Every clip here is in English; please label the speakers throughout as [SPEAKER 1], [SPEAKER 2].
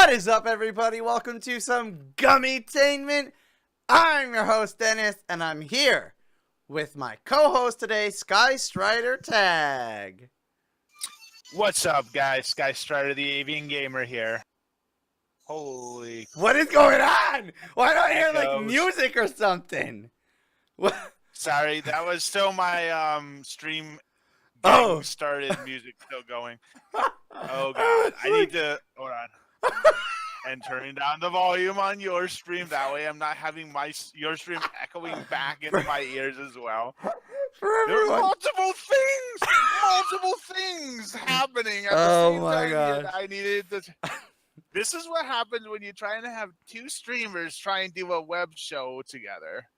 [SPEAKER 1] What is up, everybody? Welcome to some Gummytainment. I'm your host, Dennis, and I'm here with my co-host today, Skystrider TAG.
[SPEAKER 2] What's up, guys? Skystrider the Avian Gamer here. Holy...
[SPEAKER 1] What is going on? Why don't I hear, like,
[SPEAKER 2] Echoes.
[SPEAKER 1] music or something? What?
[SPEAKER 2] Sorry, that was still my stream
[SPEAKER 1] Oh.
[SPEAKER 2] started music still going. Oh, God. I need to... Hold on. And turning down the volume on your stream. That way I'm not having your stream echoing back into my ears as well. There's multiple things happening at the same time.
[SPEAKER 1] God.
[SPEAKER 2] I needed to... This is what happens when you're trying to have two streamers try and do a web show together.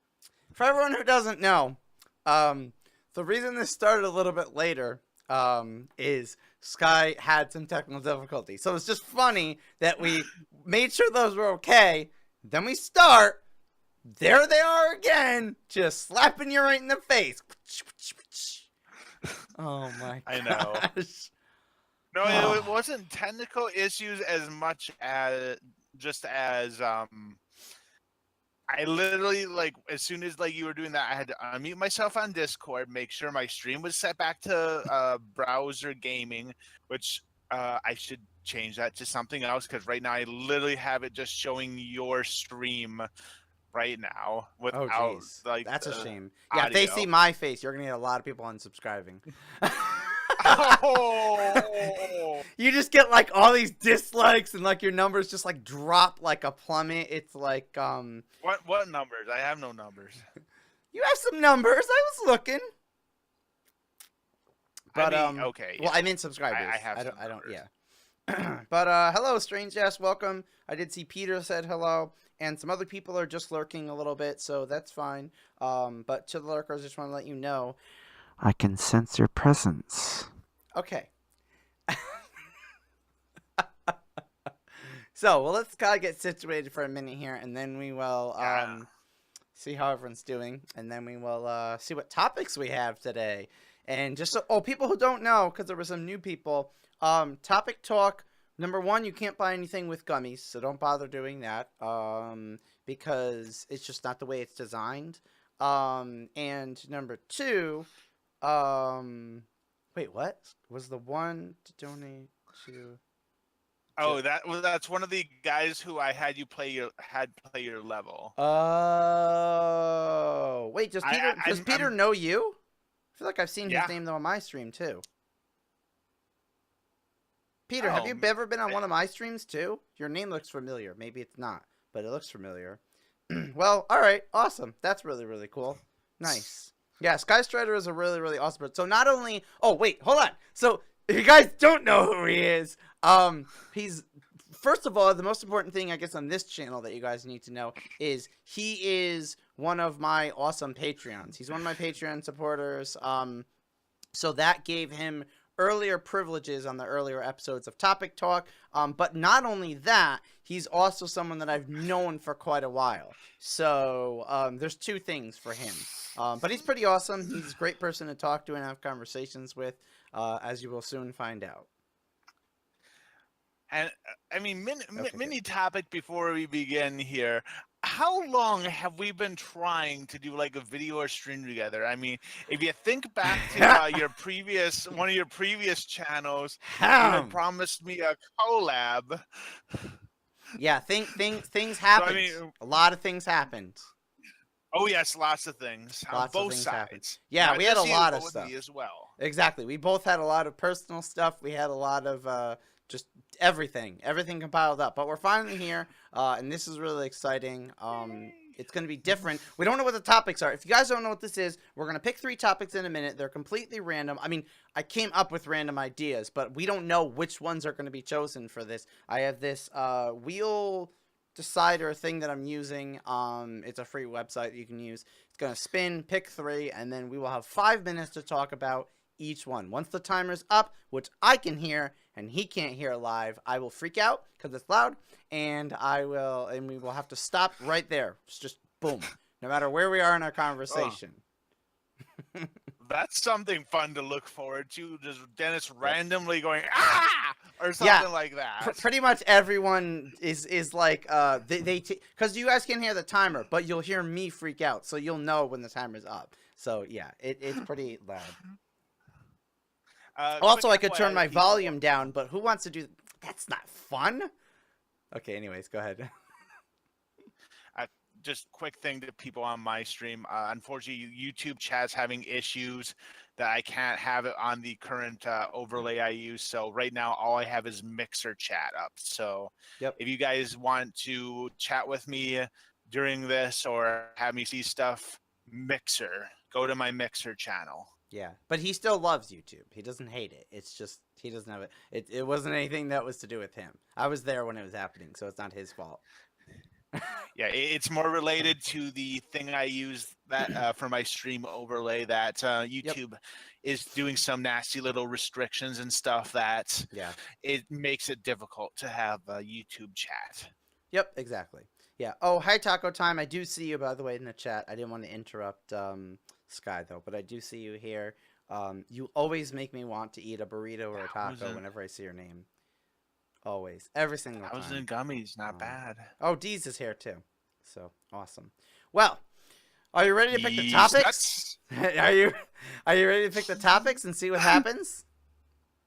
[SPEAKER 1] For everyone who doesn't know, the reason this started a little bit later is Sky had some technical difficulties. So it's just funny that we made sure those were okay. Then we start. There they are again, just slapping you right in the face. Oh my gosh.
[SPEAKER 2] I know. No, it wasn't technical issues as much as just as I literally, like, as soon as you were doing that, I had to unmute myself on Discord, make sure my stream was set back to browser gaming, which I should change that to something else, because right now I literally have it just showing your stream right now without,
[SPEAKER 1] that's a shame.
[SPEAKER 2] Audio.
[SPEAKER 1] Yeah, if they see my face, you're gonna get a lot of people unsubscribing.
[SPEAKER 2] Oh.
[SPEAKER 1] You just get like all these dislikes and like your numbers just like drop like a plummet. It's like
[SPEAKER 2] What numbers? I have no numbers.
[SPEAKER 1] You have some numbers. I was looking. But
[SPEAKER 2] I mean, okay.
[SPEAKER 1] Well, I mean subscribers. I don't yeah. But hello, strange ass, welcome. I did see Peter said hello, and some other people are just lurking a little bit, so that's fine. But to the lurkers, I just want to let you know I can sense your presence. Okay. So, well, let's kind of get situated for a minute here, and then we will see how everyone's doing, and then we will see what topics we have today. And just so, people who don't know, because there were some new people, topic talk, number one, you can't buy anything with gummies, so don't bother doing that, because it's just not the way it's designed. And number two, wait, what? Was the one to donate to...
[SPEAKER 2] Oh, that's one of the guys who I had you play your level.
[SPEAKER 1] Oh, wait, does Peter know you? I feel like I've seen his name though on my stream too. Peter, have you ever been on one of my streams too? Your name looks familiar. Maybe it's not, but it looks familiar. Well, all right, awesome. That's really, really cool. Nice. Yeah, Skystrider is a really, really awesome person. So not only... Oh, wait, hold on. So if you guys don't know who he is, he's... First of all, the most important thing, I guess, on this channel that you guys need to know is he is one of my awesome Patreons. He's one of my Patreon supporters. So that gave him earlier privileges on the earlier episodes of Topic Talk. But not only that, he's also someone that I've known for quite a while. So there's two things for him. But he's pretty awesome. He's a great person to talk to and have conversations with, as you will soon find out.
[SPEAKER 2] And I mean, mini topic before we begin here. How long have we been trying to do like a video or stream together? I mean, if you think back to one of your previous channels, you had promised me a collab.
[SPEAKER 1] Yeah, things happened. So, I mean, a lot of things happened.
[SPEAKER 2] Oh yes, lots of things on both sides.
[SPEAKER 1] Happened. Yeah, we had a lot of stuff
[SPEAKER 2] as well.
[SPEAKER 1] Exactly, we both had a lot of personal stuff. We had a lot of just everything compiled up. But we're finally here, and this is really exciting. It's going to be different. We don't know what the topics are. If you guys don't know what this is, we're going to pick 3 topics in a minute. They're completely random. I mean, I came up with random ideas, but we don't know which ones are going to be chosen for this. I have this wheel decider thing that I'm using. It's a free website that you can use. It's going to spin, pick 3, and then we will have 5 minutes to talk about each one. Once the timer's up, which I can hear and he can't hear live, I will freak out because it's loud, and we will have to stop right there. It's just boom, no matter where we are in our conversation.
[SPEAKER 2] That's something fun to look forward to. Just Dennis
[SPEAKER 1] Yep.
[SPEAKER 2] randomly going or something like that.
[SPEAKER 1] Pretty much everyone is like they because you guys can hear the timer, but you'll hear me freak out, so you'll know when the timer's up. So yeah, it's pretty loud. Also, I
[SPEAKER 2] Quick
[SPEAKER 1] could turn
[SPEAKER 2] FYI
[SPEAKER 1] my
[SPEAKER 2] to people,
[SPEAKER 1] volume down, but who wants to do? That's not fun. Okay, anyways, go ahead.
[SPEAKER 2] Just quick thing to people on my stream. Unfortunately, YouTube chat's having issues that I can't have it on the current overlay I use. So right now, all I have is Mixer chat up. So
[SPEAKER 1] Yep.
[SPEAKER 2] if you guys want to chat with me during this or have me see stuff, Mixer, go to my Mixer channel.
[SPEAKER 1] Yeah, but he still loves YouTube. He doesn't hate it. It's just he doesn't have it. It wasn't anything that was to do with him. I was there when it was happening, so it's not his fault.
[SPEAKER 2] Yeah, it's more related to the thing I use that for my stream overlay that YouTube is doing some nasty little restrictions and stuff that it makes it difficult to have YouTube chat.
[SPEAKER 1] Yep, exactly. Yeah. Oh, hi Taco Time. I do see you, by the way, in the chat. I didn't want to interrupt Sky though, but I do see you here. You always make me want to eat a burrito or a taco whenever I see your name. Always. Every single time.
[SPEAKER 2] I was in gummies, not bad.
[SPEAKER 1] Oh, Deez is here too. So awesome. Well, are you ready to pick the topics? Are you ready to pick the topics and see what happens?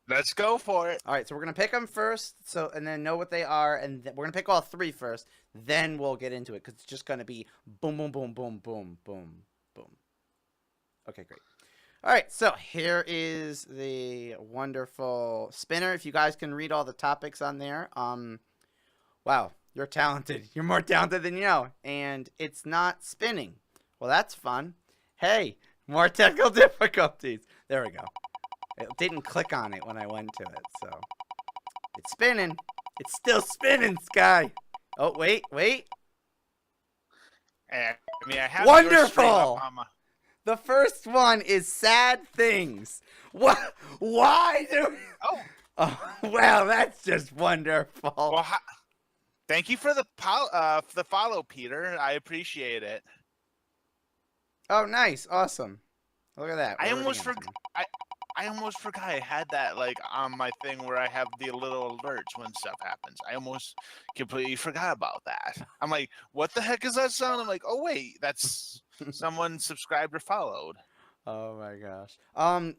[SPEAKER 2] Let's go for it.
[SPEAKER 1] All right, so we're gonna pick them first, and then know what they are, and we're gonna pick all three first. Then we'll get into it because it's just gonna be boom, boom, boom, boom, boom, boom, boom. Okay, great. All right, so here is the wonderful spinner. If you guys can read all the topics on there, wow, you're talented. You're more talented than you know, and it's not spinning. Well, that's fun. Hey, more technical difficulties. There we go. It didn't click on it when I went to it, so it's spinning. It's still spinning, Sky. Oh, wait.
[SPEAKER 2] I mean, I have
[SPEAKER 1] wonderful. The first one is sad things. What? Why do? Oh, wow, that's just wonderful.
[SPEAKER 2] Well, thank you for the follow, Peter. I appreciate it.
[SPEAKER 1] Oh, nice, awesome. Look at that.
[SPEAKER 2] I almost forgot I had that like on my thing where I have the little alerts when stuff happens. I almost completely forgot about that. I'm like, what the heck is that sound? I'm like, oh wait, that's someone subscribed or followed.
[SPEAKER 1] Oh my gosh.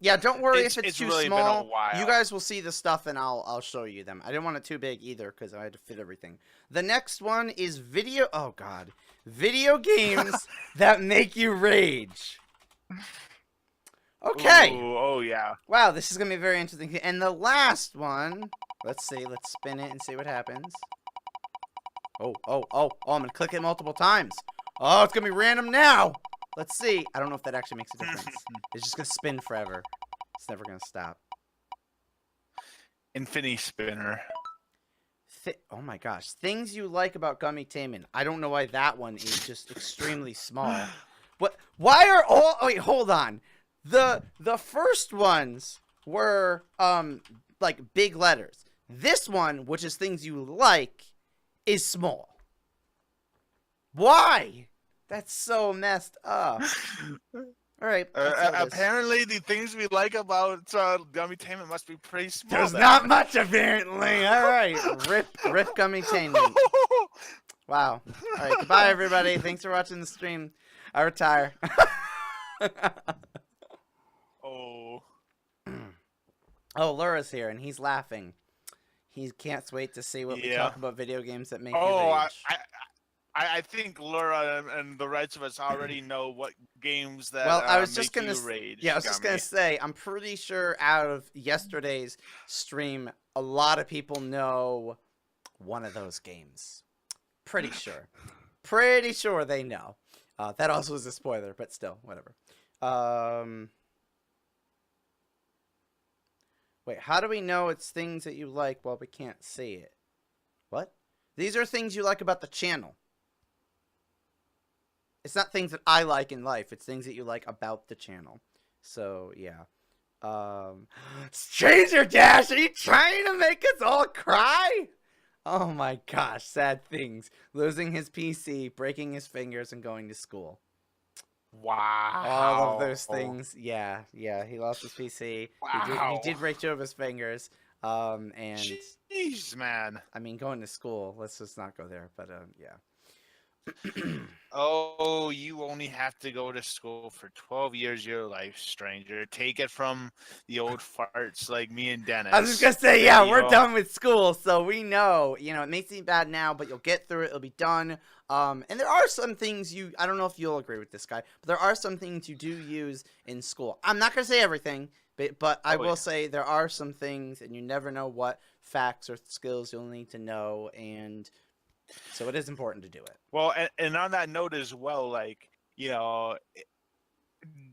[SPEAKER 1] Yeah, don't worry if it's too
[SPEAKER 2] really
[SPEAKER 1] small.
[SPEAKER 2] Been a while.
[SPEAKER 1] You guys will see the stuff and I'll show you them. I didn't want it too big either because I had to fit everything. The next one is video games that make you rage. Okay.
[SPEAKER 2] Ooh, oh yeah.
[SPEAKER 1] Wow, this is gonna be very interesting. And the last one, let's see, let's spin it and see what happens. Oh, I'm gonna click it multiple times. Oh, it's gonna be random now. Let's see. I don't know if that actually makes a difference. It's just gonna spin forever. It's never gonna stop.
[SPEAKER 2] Infinity spinner.
[SPEAKER 1] Oh my gosh. Things you like about Gummytainment. I don't know why that one is just extremely small. But why are all... Oh, wait, hold on. The first ones were like big letters. This one, which is things you like, is small. Why? That's so messed up. All right.
[SPEAKER 2] Apparently, the things we like about Gummytainment must be pretty small.
[SPEAKER 1] There's not much, apparently. All right. Rip Gummytainment. Wow. All right. Goodbye, everybody. Thanks for watching the stream. I retire. Oh, Laura's here, and he's laughing. He can't wait to see what we talk about video games that make you rage.
[SPEAKER 2] I think Laura and the rest of us already know what games that
[SPEAKER 1] I was just gonna
[SPEAKER 2] rage.
[SPEAKER 1] Yeah, I was just gonna say, I'm pretty sure out of yesterday's stream, a lot of people know one of those games. Pretty sure. Pretty sure they know. That also is a spoiler, but still, whatever. Wait, how do we know it's things that you like while we can't see it? What? These are things you like about the channel. It's not things that I like in life. It's things that you like about the channel. So, yeah. Stranger Dash, are you trying to make us all cry? Oh my gosh, sad things. Losing his PC, breaking his fingers, and going to school. All of
[SPEAKER 2] Wow.
[SPEAKER 1] those things. Yeah, yeah. He lost his PC. He
[SPEAKER 2] Wow.
[SPEAKER 1] did break two of his fingers. And
[SPEAKER 2] Jeez, man.
[SPEAKER 1] I mean, going to school. Let's just not go there. But yeah.
[SPEAKER 2] Oh, you only have to go to school for 12 years of your life, stranger. Take it from the old farts like me and
[SPEAKER 1] I was just
[SPEAKER 2] Dennis.
[SPEAKER 1] gonna say, yeah, we're
[SPEAKER 2] Yo.
[SPEAKER 1] done with school, so we know. You know, it may seem bad now, but you'll get through it. It'll be done. And there are some things I don't know if you'll agree with this guy, but there are some things you do use in school. I'm not gonna say everything, but I
[SPEAKER 2] Oh,
[SPEAKER 1] will
[SPEAKER 2] yeah.
[SPEAKER 1] say there are some things, and you never know what facts or skills you'll need to know, and so it is important to do it.
[SPEAKER 2] Well, and on that note as well, like,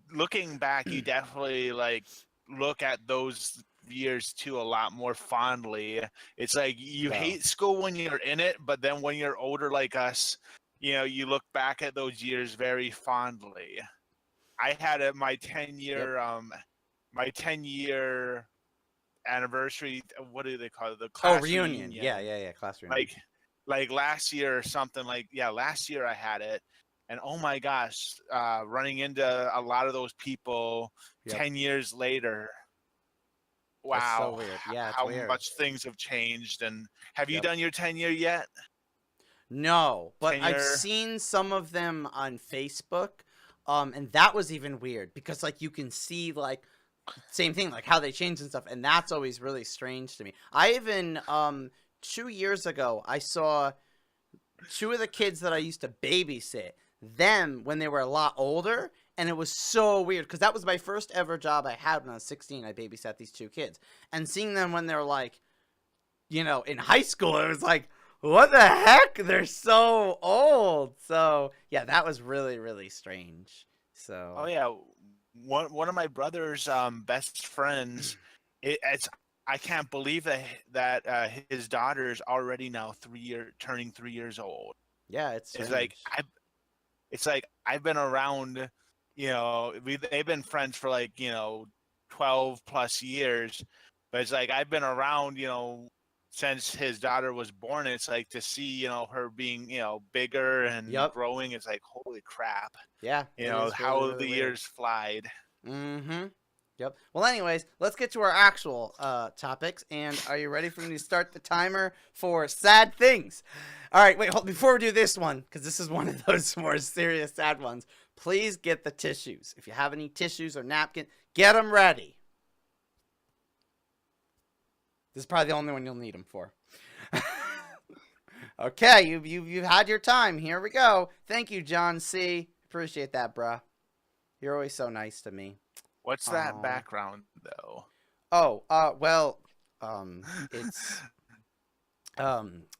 [SPEAKER 2] looking back, you definitely like look at those years too a lot more fondly. It's like you
[SPEAKER 1] Well,
[SPEAKER 2] hate school when you're in it, but then when you're older like us, you look back at those years very fondly. I had my 10
[SPEAKER 1] yep.
[SPEAKER 2] year my 10-year anniversary. What do they call it? The
[SPEAKER 1] Oh,
[SPEAKER 2] class
[SPEAKER 1] reunion. Yeah,
[SPEAKER 2] reunion.
[SPEAKER 1] yeah, yeah. Class reunion.
[SPEAKER 2] Like last year or something. Like, yeah, last year I had it, and oh my gosh, running into a lot of those people
[SPEAKER 1] Yep.
[SPEAKER 2] 10 years later.
[SPEAKER 1] That's so
[SPEAKER 2] Wow,
[SPEAKER 1] weird. Yeah, it's
[SPEAKER 2] how
[SPEAKER 1] weird.
[SPEAKER 2] much things have changed. And have you
[SPEAKER 1] Yep.
[SPEAKER 2] done your 10-year yet?
[SPEAKER 1] No, but I've
[SPEAKER 2] 10-year.
[SPEAKER 1] seen some of them on Facebook, and that was even weird because like you can see like same thing like how they changed and stuff, and that's always really strange to me. I even 2 years ago I saw two of the kids that I used to babysit them when they were a lot older, and it was so weird because that was my first ever job I had when I was 16. I babysat these two kids, and seeing them when they're like, in high school, it was like, what the heck? They're so old. So yeah, that was really, really strange.
[SPEAKER 2] Oh
[SPEAKER 1] So
[SPEAKER 2] yeah, one of my brother's best friends. It's I can't believe that his daughter is already now turning 3 years old.
[SPEAKER 1] yeah, it's
[SPEAKER 2] It's
[SPEAKER 1] strange.
[SPEAKER 2] like I've been around, they've been friends for like 12 plus years, but it's like I've been around since his daughter was born. It's like to see her being bigger and
[SPEAKER 1] Yep.
[SPEAKER 2] growing. It's like holy crap,
[SPEAKER 1] Yeah, it is really,
[SPEAKER 2] how
[SPEAKER 1] really
[SPEAKER 2] the
[SPEAKER 1] weird.
[SPEAKER 2] years flied.
[SPEAKER 1] Mm-hmm. Yep. Well, anyways, let's get to our actual topics. And are you ready for me to start the timer for sad things? All right, wait, before we do this one, because this is one of those more serious sad ones, please get the tissues. If you have any tissues or napkin, get them ready. This is probably the only one you'll need them for. Okay, you've had your time. Here we go. Thank you, John C. Appreciate that, bruh. You're always so nice to me.
[SPEAKER 2] What's that background though?
[SPEAKER 1] Oh, well, it's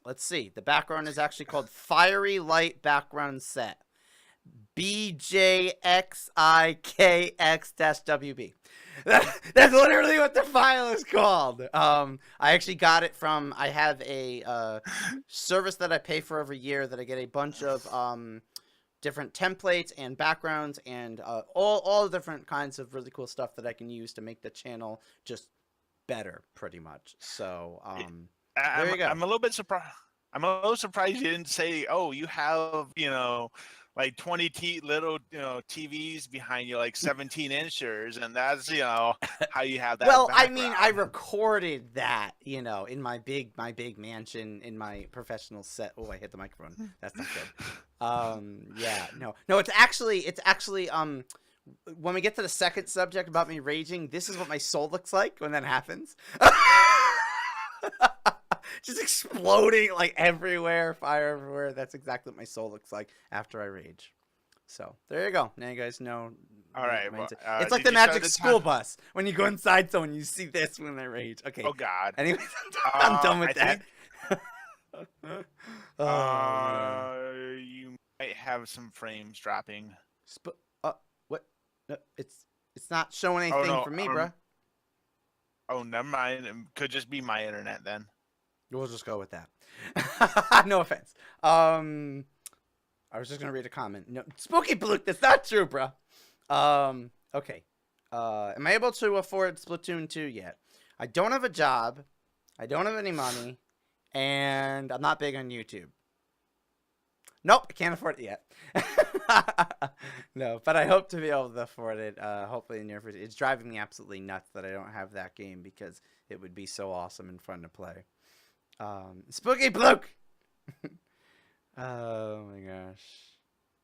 [SPEAKER 1] let's see. The background is actually called Fiery Light Background Set. BJXIKX-WB. That's literally what the file is called. I actually got it from, I have a service that I pay for every year that I get a bunch of different templates and backgrounds and all different kinds of really cool stuff that I can use to make the channel just better, pretty much. So there you go.
[SPEAKER 2] I'm a little bit surprised. I'm a little surprised you didn't say, "Oh, you have like 20 little TVs behind you, like 17 inchers, and that's how you have that."
[SPEAKER 1] Well, I mean, I
[SPEAKER 2] background."
[SPEAKER 1] recorded that, in my big mansion in my professional set. Oh, I hit the microphone. That's not good. Yeah, no, it's actually when we get to the second subject about me raging, this is what my soul looks like when that happens. Just exploding like everywhere, fire everywhere. That's exactly what my soul looks like after I rage. So there you go. Now you guys know.
[SPEAKER 2] All right. Well,
[SPEAKER 1] it's like
[SPEAKER 2] did
[SPEAKER 1] the
[SPEAKER 2] you start
[SPEAKER 1] magic
[SPEAKER 2] the
[SPEAKER 1] school
[SPEAKER 2] time?
[SPEAKER 1] bus. When you go inside someone, you see this when they rage. Okay.
[SPEAKER 2] Oh God.
[SPEAKER 1] Anyways, I'm done with
[SPEAKER 2] I
[SPEAKER 1] that.
[SPEAKER 2] think
[SPEAKER 1] Oh,
[SPEAKER 2] you might have some frames dropping.
[SPEAKER 1] what? No, it's not showing
[SPEAKER 2] Oh
[SPEAKER 1] anything
[SPEAKER 2] no.
[SPEAKER 1] for me, bruh.
[SPEAKER 2] Oh, never mind. It could just be my internet then.
[SPEAKER 1] We'll just go with that. No offense. I was just gonna read a comment. No, Spooky Blue, that's not true, bro. Okay. Am I able to afford Splatoon 2 yet? I don't have a job. I don't have any money, and I'm not big on YouTube. Nope, I can't afford it yet. No, but I hope to be able to afford it. Hopefully in the near future. It's driving me absolutely nuts that I don't have that game because it would be so awesome and fun to play. Spooky Bloke. Oh my gosh.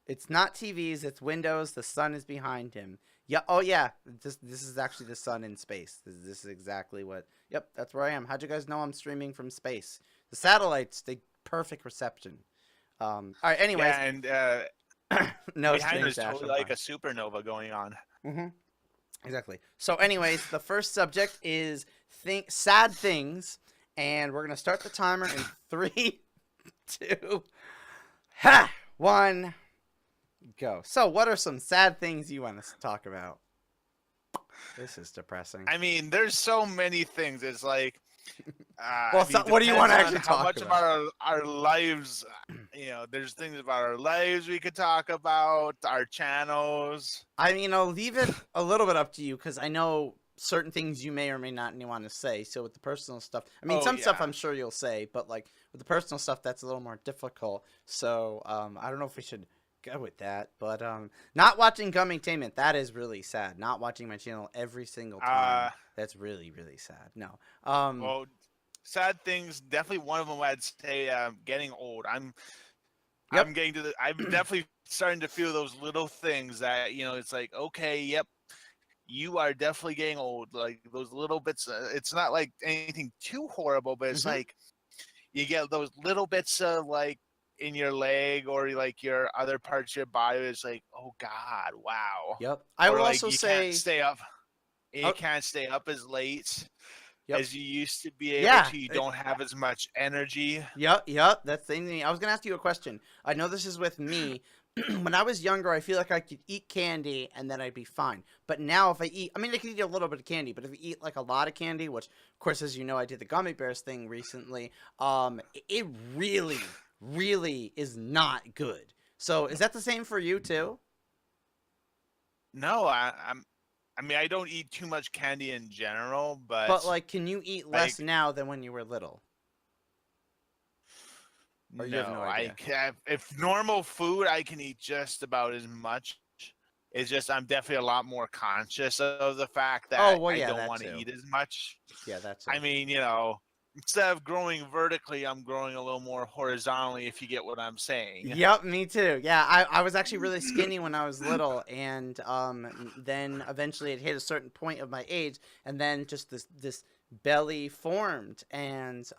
[SPEAKER 1] It's not TVs, it's windows. The sun is behind him. Yeah. Oh yeah. This is actually the sun in space. This is exactly what. Yep, that's where I am. How'd you guys know I'm streaming from space? The satellites, they perfect reception. All right. Anyways.
[SPEAKER 2] Yeah, and
[SPEAKER 1] No
[SPEAKER 2] behind
[SPEAKER 1] strange
[SPEAKER 2] is
[SPEAKER 1] dash.
[SPEAKER 2] totally like a supernova going on.
[SPEAKER 1] Mm-hmm. Exactly. So, anyways, the first subject is sad things, and we're gonna start the timer in 3, 2, 1, go. So, what are some sad things you want us to talk about? This is depressing.
[SPEAKER 2] I mean, there's so many things. It's like,
[SPEAKER 1] well, so, what do you want to actually
[SPEAKER 2] how
[SPEAKER 1] talk
[SPEAKER 2] much
[SPEAKER 1] about?
[SPEAKER 2] about our lives? There's things about our lives we could talk about. Our channels.
[SPEAKER 1] I mean, I'll leave it a little bit up to you because I know certain things you may or may not want to say. So with the personal stuff, I mean, some stuff I'm sure you'll say, but like with the personal stuff, that's a little more difficult. So I don't know if we should go with that. But not watching Gummytainment, that is really sad. Not watching my channel every single time, that's really, really sad. No.
[SPEAKER 2] Well, sad things. Definitely one of them. I'd say getting old. I'm getting to I'm definitely starting to feel those little things that it's like, okay, yep, you are definitely getting old. Like those little bits. It's not like anything too horrible, but it's like you get those little bits of like in your leg or like your other parts of your body. It's like, oh God, wow.
[SPEAKER 1] Yep. I will
[SPEAKER 2] like
[SPEAKER 1] also
[SPEAKER 2] you
[SPEAKER 1] say
[SPEAKER 2] can't stay up. You can't stay up as late as you used to be able to. You don't have as much energy.
[SPEAKER 1] Yep. That's the thing. I was gonna ask you a question. I know this is with me. When I was younger, I feel like I could eat candy and then I'd be fine. But now if I could eat a little bit of candy, but if I eat like a lot of candy, which of course, as you know, I did the gummy bears thing recently, it really, really is not good. So is that the same for you too?
[SPEAKER 2] No, I mean, I don't eat too much candy in general,
[SPEAKER 1] but like, can you eat less now than when you were little? Or you have no idea?
[SPEAKER 2] If normal food, I can eat just about as much. It's just I'm definitely a lot more conscious of the fact that I don't want to eat as much.
[SPEAKER 1] Yeah, that's.
[SPEAKER 2] I mean, instead of growing vertically, I'm growing a little more horizontally. If you get what I'm saying.
[SPEAKER 1] Yep, me too. Yeah, I was actually really skinny when I was little, and then eventually it hit a certain point of my age, and then just this belly formed, and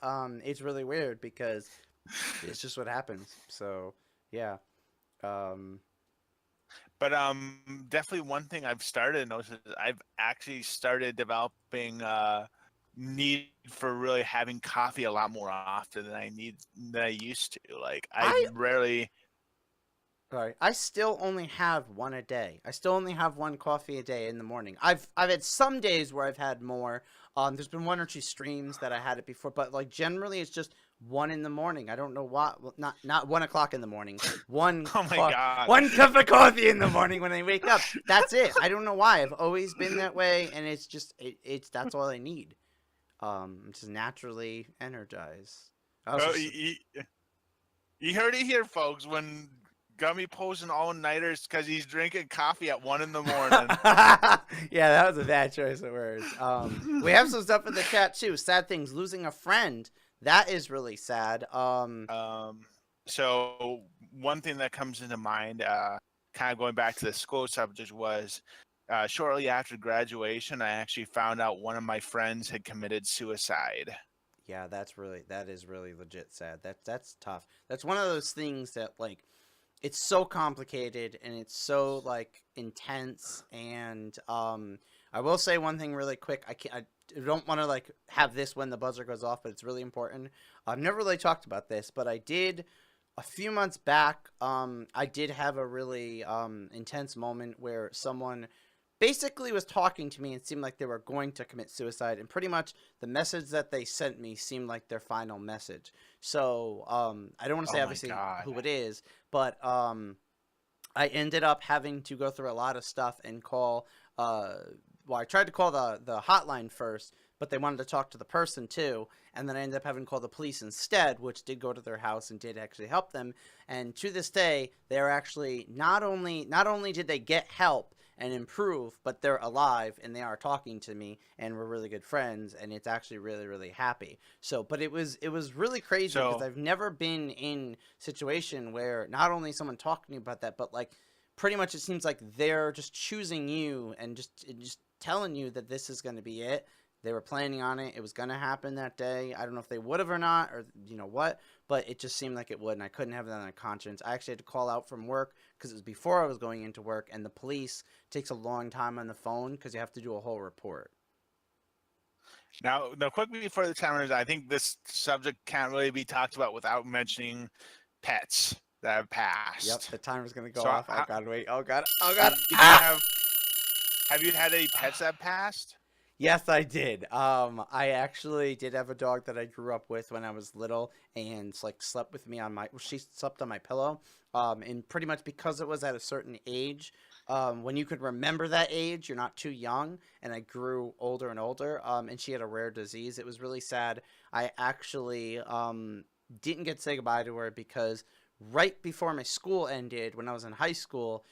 [SPEAKER 1] it's really weird because it's just what happens. So yeah.
[SPEAKER 2] But definitely one thing I've started to notice is I've actually started developing need for really having coffee a lot more often than I used to. Like I rarely.
[SPEAKER 1] Sorry, I still only have one a day. I still only have one coffee a day in the morning. I've had some days where I've had more. There's been 1 or 2 streams that I had it before, but like generally it's just 1 in the morning. I don't know why. Well, not 1 o'clock in the morning. One.
[SPEAKER 2] Oh my God.
[SPEAKER 1] 1 cup of coffee in the morning when I wake up. That's it. I don't know why. I've always been that way, and it's just that's all I need. I'm just naturally energized.
[SPEAKER 2] You heard it here, folks. When Gummy posting all-nighters because he's drinking coffee at 1 in the morning.
[SPEAKER 1] Yeah, that was a bad choice of words. We have some stuff in the chat too. Sad things, losing a friend. That is really sad.
[SPEAKER 2] So one thing that comes into mind, kind of going back to the school subject, was shortly after graduation, I actually found out one of my friends had committed suicide.
[SPEAKER 1] Yeah, that is really legit sad. That's tough. That's one of those things that like, it's so complicated and it's so like intense. And I will say one thing really quick. I don't want to like have this when the buzzer goes off, but it's really important. I've never really talked about this, but I did a few months back. I did have a really intense moment where someone basically was talking to me and seemed like they were going to commit suicide, and pretty much the message that they sent me seemed like their final message. So I don't want to say obviously who it is, but I ended up having to go through a lot of stuff and call I tried to call the hotline first, but they wanted to talk to the person too. And then I ended up having to call the police instead, which did go to their house and did actually help them. And to this day, they're actually not only did they get help and improve, but they're alive and they are talking to me and we're really good friends, and it's actually really, really happy. So, but it was really crazy because
[SPEAKER 2] So
[SPEAKER 1] I've never been in a situation where not only someone talking to me about that, but like pretty much it seems like they're just choosing you and just telling you that this is going to be it. They were planning on it. It was going to happen that day. I don't know if they would have or not, or you know what, but it just seemed like it would, and I couldn't have that on conscience. I actually had to call out from work because it was before I was going into work, and the police takes a long time on the phone because you have to do a whole report.
[SPEAKER 2] now, quickly before the timers, I think this subject can't really be talked about without mentioning pets that have passed.
[SPEAKER 1] Yep, the timer's going to go
[SPEAKER 2] So
[SPEAKER 1] off. Oh, God, wait. Oh, God. Oh,
[SPEAKER 2] have
[SPEAKER 1] God.
[SPEAKER 2] you
[SPEAKER 1] Ah!
[SPEAKER 2] have you had any pets that have passed?
[SPEAKER 1] Yes, I did. I actually did have a dog that I grew up with when I was little, and like slept with me on my. Well, she slept on my pillow. And pretty much because it was at a certain age, when you could remember that age, you're not too young. And I grew older and older. And she had a rare disease. It was really sad. I actually didn't get to say goodbye to her because right before my school ended, when I was in high school,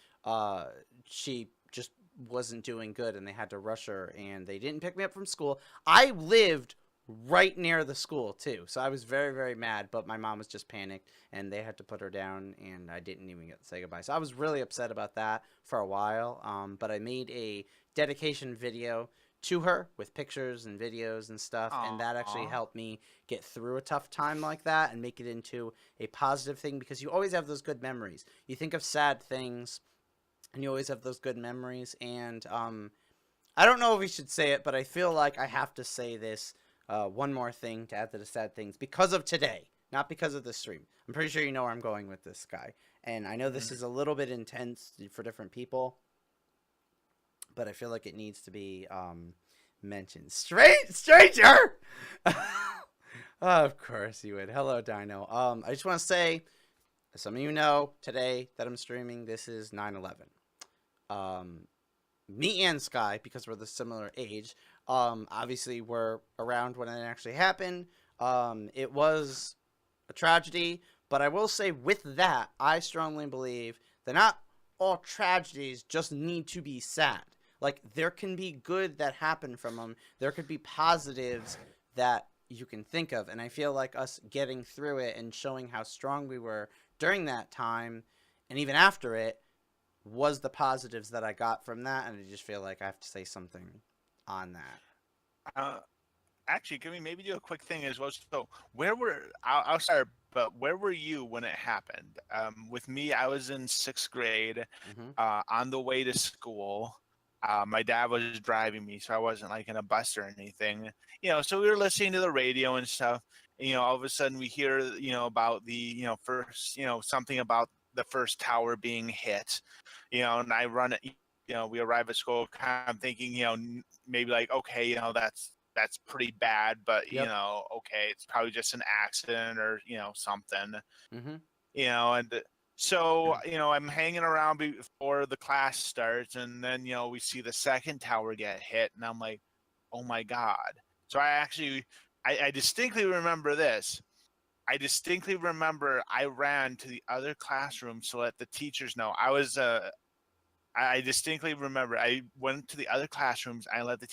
[SPEAKER 1] she just wasn't doing good and they had to rush her and they didn't pick me up from school. I lived right near the school too, so I was very, very mad, but my mom was just panicked and they had to put her down and I didn't even get to say goodbye. So I was really upset about that for a while, but I made a dedication video to her with pictures and videos and stuff, and that actually helped me get through a tough time like that and make it into a positive thing, because you always have those good memories. You think of sad things and you always have those good memories. And I don't know if we should say it, but I feel like I have to say this one more thing to add to the sad things because of today, not because of the stream. I'm pretty sure you know where I'm going with this guy, and I know this is a little bit intense for different people, but I feel like it needs to be mentioned. Stranger! Of course you would. Hello, Dino. I just want to say, as some of you know, today that I'm streaming, this is 9/11. Me and Sky, because we're the similar age, obviously were around when it actually happened. It was a tragedy, but I will say with that, I strongly believe that not all tragedies just need to be sad. Like, there can be good that happen from them. There could be positives that you can think of. And I feel like us getting through it and showing how strong we were during that time and even after it was the positives that I got from that. And I just feel like I have to say something on that.
[SPEAKER 2] Actually, can we maybe do a quick thing as well? So, I'll start, but where were you when it happened? With me, I was in 6th grade, on the way to school. My dad was driving me, so I wasn't like in a bus or anything. So we were listening to the radio and stuff. And, all of a sudden we hear, about the, first, something about the first tower being hit, and I run it, we arrive at school kind of thinking, maybe like, okay, that's pretty bad, but,
[SPEAKER 1] Yep.
[SPEAKER 2] okay, it's probably just an accident or, something,
[SPEAKER 1] Mm-hmm.
[SPEAKER 2] and so, I'm hanging around before the class starts, and then, we see the second tower get hit, and I'm like, oh my God. So I distinctly remember this. I distinctly remember I ran to the other classroom to let the teachers know. I distinctly remember I went to the other classrooms. I let the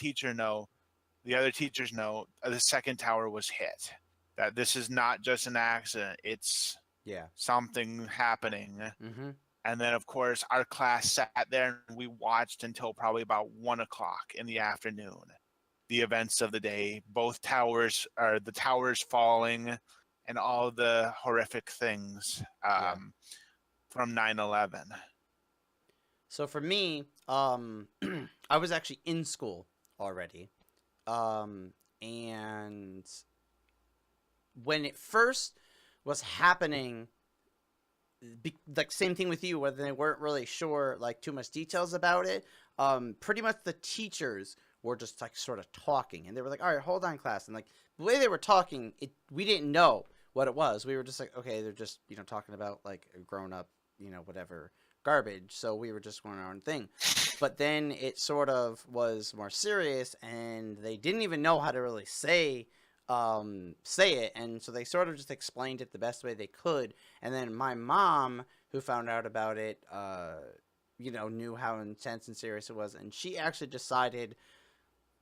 [SPEAKER 2] other teachers know the second tower was hit. That this is not just an accident. It's something happening.
[SPEAKER 1] Mm-hmm.
[SPEAKER 2] And then, of course, our class sat there and we watched until probably about 1 o'clock in the afternoon. The events of the day, the towers falling, and all the horrific things from 9/11.
[SPEAKER 1] So for me, I was actually in school already. And when it first was happening, like same thing with you, where they weren't really sure like too much details about it. Pretty much the teachers were just like sort of talking, and they were like, "All right, hold on, class." And like the way they were talking, we didn't know what it was. We were just like, "Okay, they're just talking about like grown up, whatever garbage." So we were just going our own thing. but then it sort of was more serious, and they didn't even know how to really say it, and so they sort of just explained it the best way they could. And then my mom, who found out about it, knew how intense and serious it was, and she actually decided,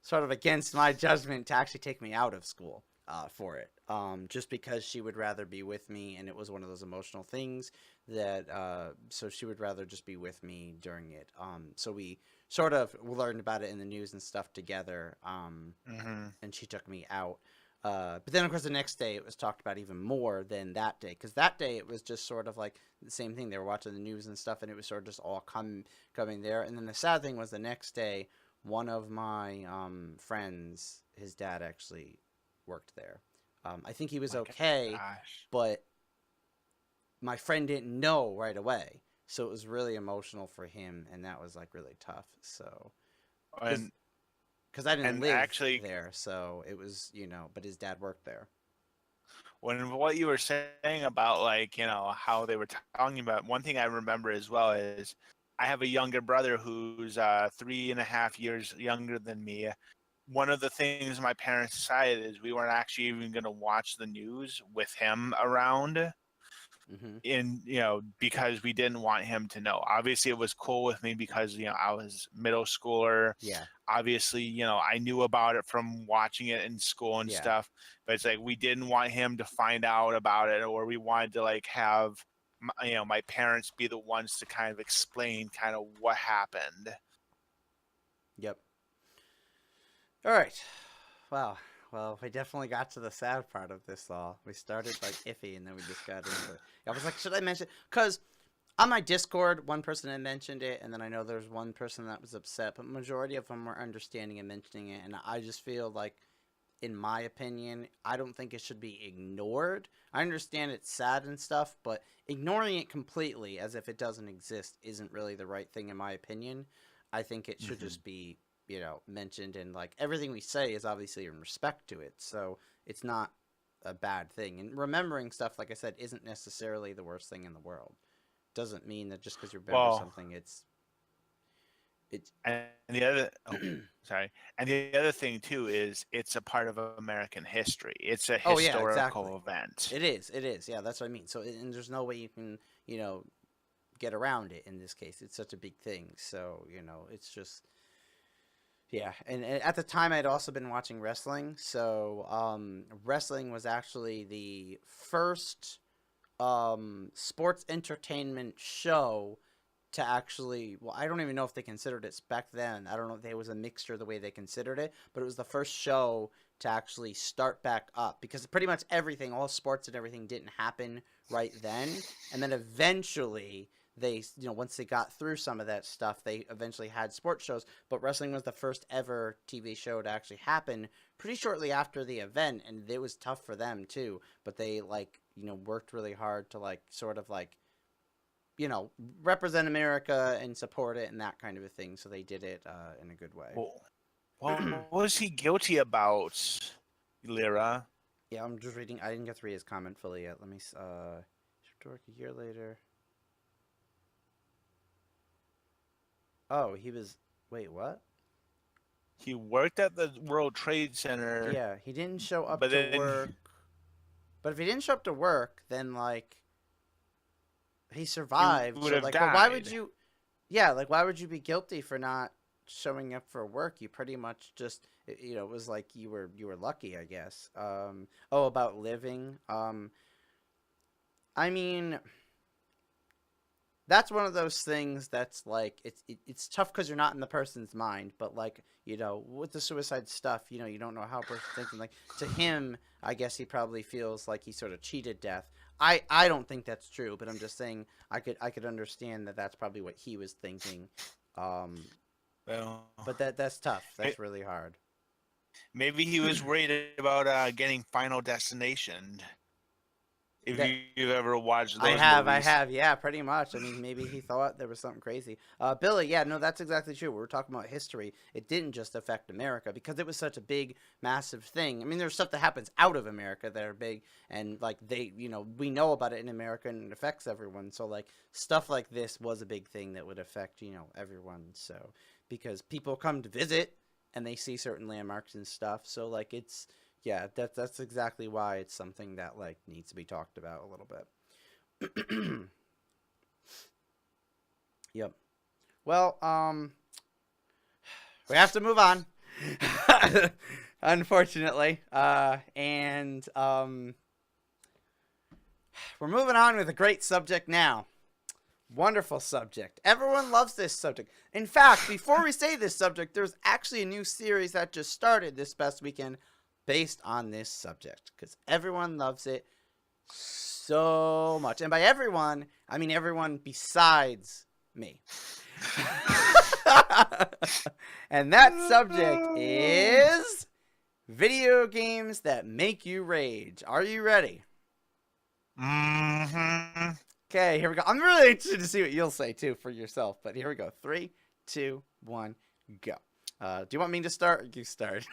[SPEAKER 1] sort of against my judgment, to actually take me out of school for it, just because she would rather be with me, and it was one of those emotional things that so she would rather just be with me during it. So we sort of learned about it in the news and stuff together, and she took me out. But then, of course, the next day it was talked about even more than that day, because that day it was just sort of like the same thing. They were watching the news and stuff, and it was sort of just all coming there. And then the sad thing was the next day, one of my friends, his dad actually worked there. I think he was okay,
[SPEAKER 2] Gosh.
[SPEAKER 1] but my friend didn't know right away. So it was really emotional for him, and that was like really tough. So,
[SPEAKER 2] And
[SPEAKER 1] because I didn't live
[SPEAKER 2] actually,
[SPEAKER 1] there, so it was, but his dad worked there.
[SPEAKER 2] when what you were saying about like how they were talking about, one thing I remember as well is I have a younger brother who's 3.5 years younger than me. One of the things my parents decided is we weren't actually even going to watch the news with him around,
[SPEAKER 1] Mm-hmm.
[SPEAKER 2] because we didn't want him to know. Obviously it was cool with me because I was middle schooler.
[SPEAKER 1] Yeah.
[SPEAKER 2] Obviously I knew about it from watching it in school and
[SPEAKER 1] Yeah.
[SPEAKER 2] stuff, but it's like we didn't want him to find out about it, or we wanted to like have my parents be the ones to kind of explain kind of what happened.
[SPEAKER 1] Yep. All right. Wow. Well, we definitely got to the sad part of this all. We started like iffy, and then we just got into it. I was like, should I mention? Because on my Discord, one person had mentioned it, and then I know there's one person that was upset, but majority of them were understanding and mentioning it. And I just feel like, in my opinion, I don't think it should be ignored. I understand it's sad and stuff, but ignoring it completely as if it doesn't exist isn't really the right thing, in my opinion. I think it should just be, mentioned, and like everything we say is obviously in respect to it, so it's not a bad thing. And remembering stuff, like I said, isn't necessarily the worst thing in the world. Doesn't mean that just because you remember
[SPEAKER 2] Well,
[SPEAKER 1] something, it's
[SPEAKER 2] and the other sorry, and the other thing too is it's a part of American history. It's a
[SPEAKER 1] oh yeah, exactly.
[SPEAKER 2] historical event.
[SPEAKER 1] It is, yeah, that's what I mean. So, and there's no way you can, get around it. In this case, it's such a big thing, so it's just, yeah. And at the time I'd also been watching wrestling, so wrestling was actually the first sports entertainment show to actually, well, I don't even know if they considered it back then. I don't know if there was a mixture the way they considered it, but it was the first show to actually start back up, because pretty much everything, all sports and everything, didn't happen right then. And then eventually they, once they got through some of that stuff, they eventually had sports shows. But wrestling was the first ever TV show to actually happen pretty shortly after the event, and it was tough for them too. But they worked really hard to sort of represent America and support it and that kind of a thing. So they did it in a good way.
[SPEAKER 2] Well, what was he guilty about, Lyra?
[SPEAKER 1] Yeah, I'm just reading. I didn't get to read his comment fully yet. Let me. Shift to work a year later. Oh, he was. Wait, what?
[SPEAKER 2] He worked at the World Trade Center.
[SPEAKER 1] Yeah, he didn't show up to work. But if he didn't show up to work, then he survived.
[SPEAKER 2] He would
[SPEAKER 1] so
[SPEAKER 2] have
[SPEAKER 1] well, why would
[SPEAKER 2] died.
[SPEAKER 1] you? Yeah, why would you be guilty for not showing up for work? You pretty much just, it was like you were lucky, I guess. About living. I mean, that's one of those things that's it's tough because you're not in the person's mind, but with the suicide stuff, you don't know how a person's thinking. To him, I guess he probably feels like he sort of cheated death. I don't think that's true, but I'm just saying I could understand that that's probably what he was thinking.
[SPEAKER 2] Well,
[SPEAKER 1] But that's tough. That's really hard.
[SPEAKER 2] Maybe he was worried about getting Final Destination. If you've ever watched those
[SPEAKER 1] I
[SPEAKER 2] movies.
[SPEAKER 1] have, yeah, pretty much. I mean, maybe he thought there was something crazy. Billy, yeah, no, that's exactly true. We were talking about history. It didn't just affect America because it was such a big, massive thing. I mean, there's stuff that happens out of America that are big, and like we know about it in America and it affects everyone. So like stuff like this was a big thing that would affect everyone. So because people come to visit and they see certain landmarks and stuff. So like yeah, that's exactly why it's something that like needs to be talked about a little bit. Yep. Well, we have to move on. Unfortunately. And we're moving on with a great subject now. Wonderful subject. Everyone loves this subject. In fact, before we say this subject, there's actually a new series that just started this past weekend based on this subject because everyone loves it so much. And by everyone, I mean everyone besides me. And that subject is video games that make you rage. Are you ready?
[SPEAKER 2] Mm-hmm.
[SPEAKER 1] Okay, here we go. I'm really interested to see what you'll say too for yourself. But here we go. 3, 2, 1, go. Do you want me to start or you start?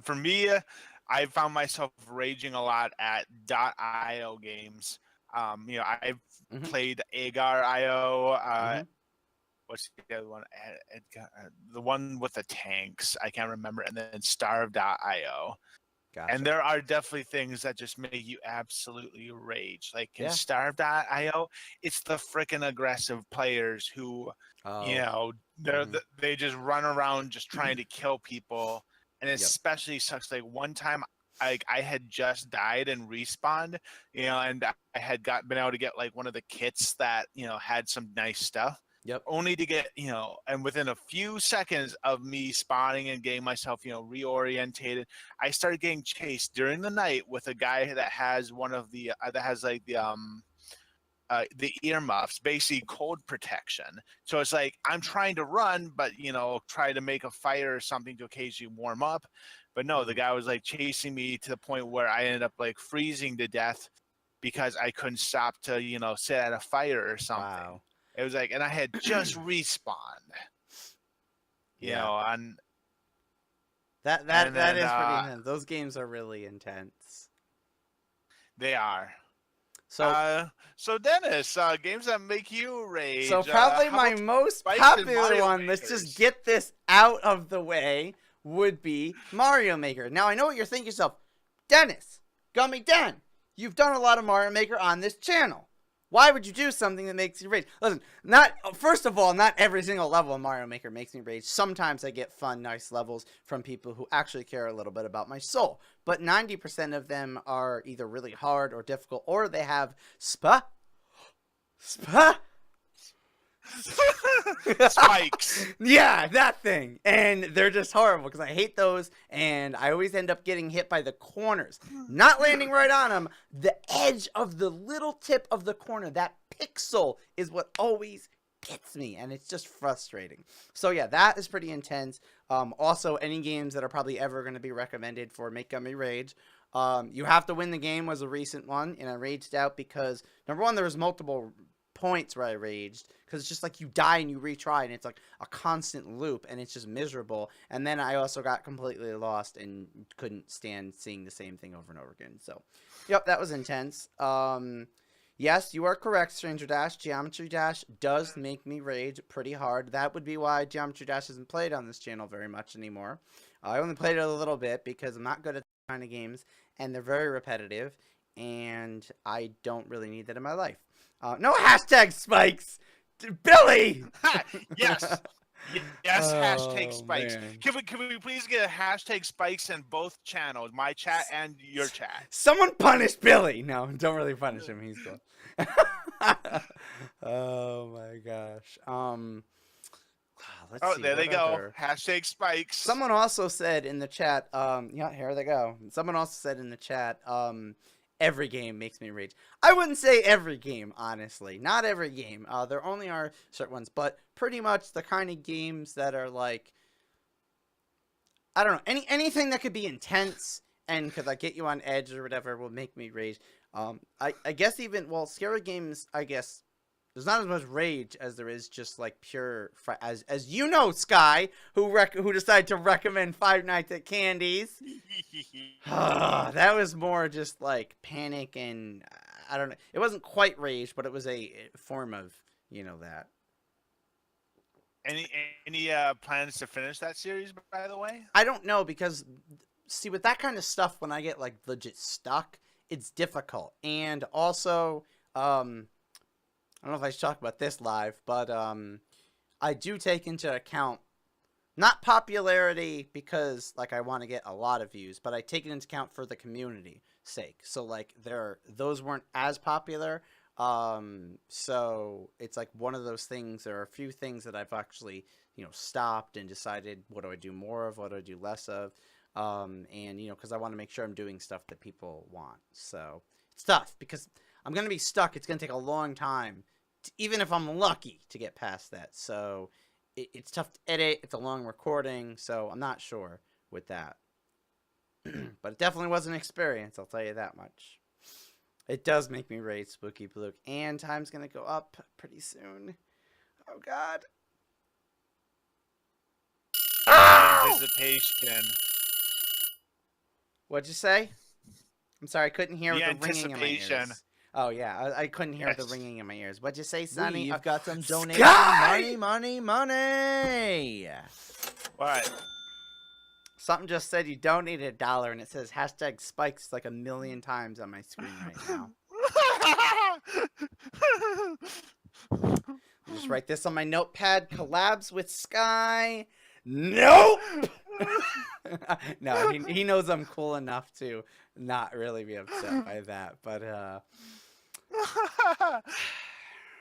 [SPEAKER 2] For me, I found myself raging a lot at .io games. I've played Agar.io. What's the other one? The one with the tanks. I can't remember. And then Starve.io.
[SPEAKER 1] Gotcha.
[SPEAKER 2] And there are definitely things that just make you absolutely rage. Like in
[SPEAKER 1] Yeah.
[SPEAKER 2] Starve.io, it's the freaking aggressive players who, they just run around just trying to kill people. And it especially sucks. Like one time, I had just died and respawned, and I had been able to get like one of the kits that had some nice stuff.
[SPEAKER 1] Yep.
[SPEAKER 2] Only to get, and within a few seconds of me spawning and getting myself, reorientated, I started getting chased during the night with a guy that has one of the that has like the earmuffs, basically cold protection. So it's like I'm trying to run, but try to make a fire or something to occasionally warm up. But no, the guy was like chasing me to the point where I ended up like freezing to death because I couldn't stop to sit at a fire or something.
[SPEAKER 1] Wow.
[SPEAKER 2] It was like, and I had just respawned. On
[SPEAKER 1] that is pretty intense. Those games are really intense.
[SPEAKER 2] They are.
[SPEAKER 1] So
[SPEAKER 2] Dennis, games that make you rage.
[SPEAKER 1] So probably my most popular one, let's just get this out of the way, would be Mario Maker. Now I know what you're thinking to yourself, Dennis, Gummy Den, you've done a lot of Mario Maker on this channel. Why would you do something that makes you rage? Listen, first of all, not every single level of Mario Maker makes me rage. Sometimes I get fun, nice levels from people who actually care a little bit about my soul. But 90% of them are either really hard or difficult, or they have
[SPEAKER 2] spikes.
[SPEAKER 1] Yeah, that thing. And they're just horrible because I hate those, and I always end up getting hit by the corners. Not landing right on them. The edge of the little tip of the corner, that pixel, is what always gets me, and it's just frustrating. So yeah, that is pretty intense. Also, any games that are probably ever going to be recommended for Make Gummy Rage, You Have to Win the Game was a recent one, and I raged out because, number one, there was multiple points where I raged because it's just like you die and you retry and it's like a constant loop and it's just miserable. And then I also got completely lost and couldn't stand seeing the same thing over and over again. So yep, that was intense. Yes, you are correct, Stranger Dash. Geometry Dash does make me rage pretty hard. That would be why Geometry Dash isn't played on this channel very much anymore. I only played it a little bit because I'm not good at that kind of games and they're very repetitive and I don't really need that in my life. No hashtag spikes, Billy.
[SPEAKER 2] Yes, yes. Hashtag
[SPEAKER 1] Oh,
[SPEAKER 2] spikes.
[SPEAKER 1] man.
[SPEAKER 2] Can we please get a hashtag spikes in both channels, my chat and your chat?
[SPEAKER 1] Someone punish Billy. No, don't really punish him. He's cool. Oh my gosh. Let's see.
[SPEAKER 2] There they go.
[SPEAKER 1] Other...
[SPEAKER 2] Hashtag spikes.
[SPEAKER 1] Someone also said in the chat. Yeah, here they go. Someone also said in the chat. Every game makes me rage. I wouldn't say every game, honestly. Not every game. There only are certain ones, but pretty much the kind of games that are like, I don't know, anything that could be intense and because I get you on edge or whatever will make me rage. I guess even scary games. I guess there's not as much rage as there is just like pure as you know, Sky, who decided to recommend Five Nights at Candy's. That was more just like panic and I don't know. It wasn't quite rage, but it was a form of that.
[SPEAKER 2] Any plans to finish that series, by the way?
[SPEAKER 1] I don't know because see with that kind of stuff when I get like legit stuck, it's difficult. And also I don't know if I should talk about this live, but I do take into account not popularity because like I want to get a lot of views, but I take it into account for the community sake. So like those weren't as popular. So it's like one of those things. There are a few things that I've actually, stopped and decided what do I do more of, what do I do less of. And because I want to make sure I'm doing stuff that people want. So it's tough because I'm going to be stuck. It's going to take a long time, even if I'm lucky to get past that. So it's tough to edit. It's a long recording. So I'm not sure with that. But it definitely was an experience. I'll tell you that much. It does make me rage Spooky Blook. And time's going to go up pretty soon. Oh, God.
[SPEAKER 2] Anticipation.
[SPEAKER 1] What'd you say? I'm sorry, I couldn't hear
[SPEAKER 2] The
[SPEAKER 1] with the ringing in my ears. Oh, yeah, I couldn't hear the ringing in my ears. What'd you say, Sonny?
[SPEAKER 3] You've got some donation money.
[SPEAKER 2] What?
[SPEAKER 1] Something just said you donated $1, and it says hashtag spikes like 1,000,000 times on my screen right now. I'll just write this on my notepad. Collabs with Sky. Nope! No, he knows I'm cool enough to not really be upset by that. But,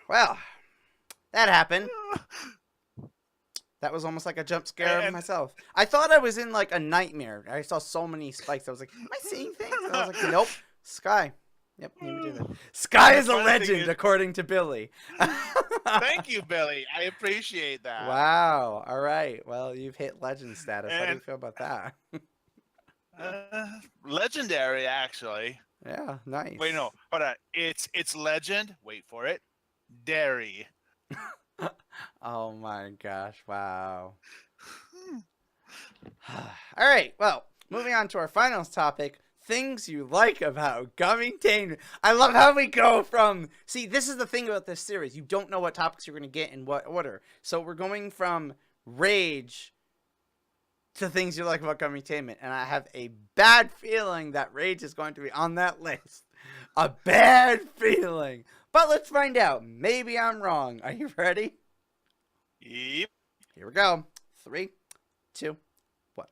[SPEAKER 1] well, that happened. That was almost like a jump scare of myself. I thought I was in like a nightmare. I saw so many spikes. I was like, am I seeing things? And I was like, nope. Sky. Yep, you do that. Sky is a legend, according to Billy.
[SPEAKER 2] Thank you, Billy. I appreciate that.
[SPEAKER 1] Wow. All right. Well, you've hit legend status. How do you feel about that?
[SPEAKER 2] Legendary, actually.
[SPEAKER 1] Yeah, nice.
[SPEAKER 2] Wait, no. Hold on. It's legend. Wait for it. Dairy.
[SPEAKER 1] Oh my gosh, wow. All right, well, moving on to our final topic, things you like about Gummytainment. I love how we go from, see, this is the thing about this series. You don't know what topics you're going to get in what order. So we're going from rage to things you like about Gummytainment. And I have a bad feeling that rage is going to be on that list. A bad feeling. But let's find out. Maybe I'm wrong. Are you ready?
[SPEAKER 2] Yep.
[SPEAKER 1] Here we go. 3, 2, 1.